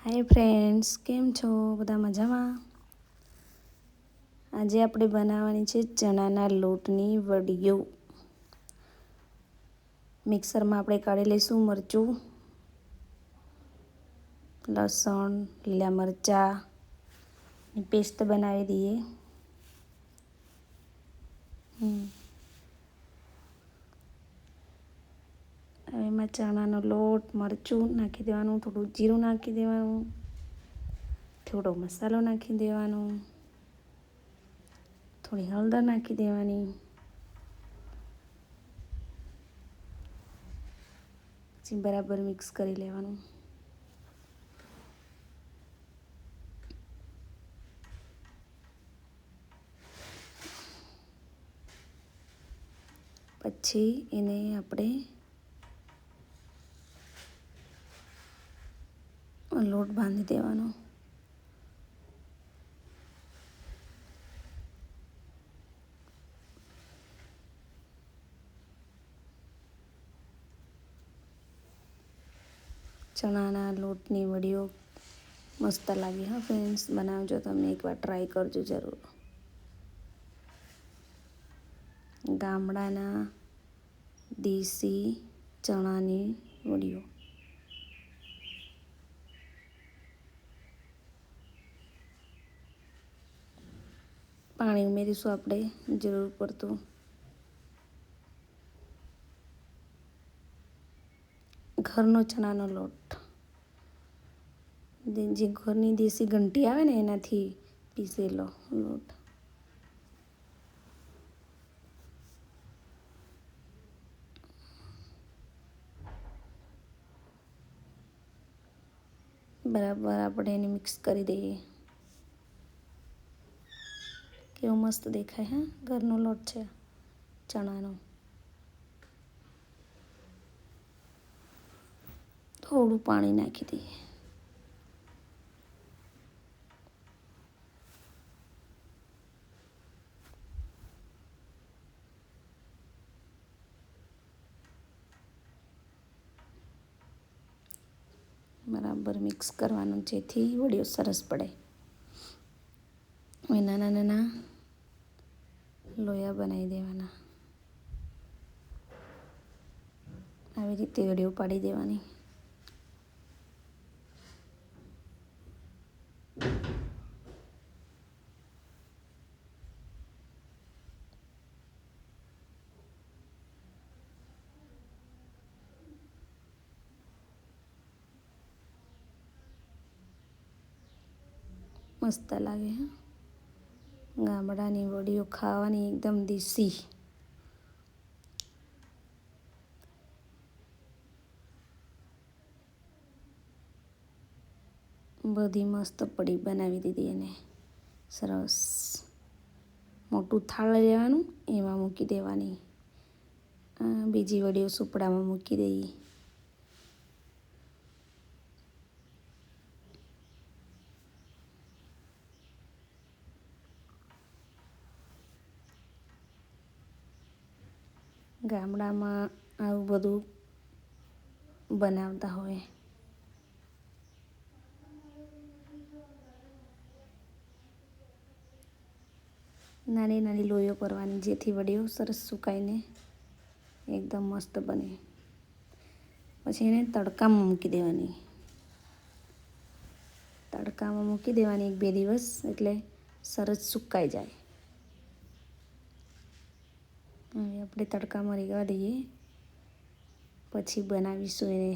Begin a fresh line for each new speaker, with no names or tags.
Hi friends, કેમ છો? બધા મજામાં? આજે આપણે બનાવવાની છે ચણાના લોટની વડીઓ. મિક્સરમાં આપણે કાઢી લઈશું મરચું, લસણ, લીલા મરચાંની પેસ્ટ બનાવી દઈએ. હવે એમાં ચણાનો લોટ, મરચું નાખી દેવાનું, થોડું જીરું નાખી દેવાનું, થોડો મસાલો નાખી દેવાનો, થોડી હળદર નાખી દેવાની, પછી બરાબર મિક્સ કરી લેવાનું. પછી એને આપણે લોટ બાંધી દેવાનો. ચણાના લોટની વડીઓ મસ્ત લાગે. હા ફ્રેન્ડ્સ, બનાવજો, તમે એકવાર ટ્રાય કરજો જરૂર. ગામડાના દેશી ચણાની વડીઓ. પાણી ઉમેરીશું આપણે જરૂર પડતું. ઘરનો ચણાનો લોટ, જે ઘરની દેશી ઘંટી આવે ને એનાથી પીસેલો લોટ. બરાબર આપણે એને મિક્સ કરી દઈએ. કેવો મસ્ત દેખાય. હા, ઘરનો લોટ છે ચણાનો. થોડું પાણી નાખી દઈએ. બરાબર મિક્સ કરવાનું, જેથી વડીઓ સરસ પડે. હવે નાના નાના લોયા બનાવી દેવાના. આવી રીતે વડીઓ પાડી દેવાની. મસ્ત લાગે. હા, ગામડાની વડીઓ ખાવાની એકદમ દેશી. બધી મસ્ત પડી બનાવી દીધી એને સરસ. મોટું થાળ લેવાનું, એમાં મૂકી દેવાની. બીજી વડીઓ સુપડામાં મૂકી દઈએ. ગામડામાં આવું બધું બનાવતા હોય. નાની નાની લોહીઓ કરવાની, જેથી વડીઓ સરસ સુકાઈને એકદમ મસ્ત બને. પછી એને તડકામાં મૂકી દેવાની. તડકામાં મૂકી દેવાની 1-2 દિવસ, એટલે સરસ સુકાઈ જાય. હવે આપણે તડકામાં રેવા દઈએ, પછી બનાવીશું એને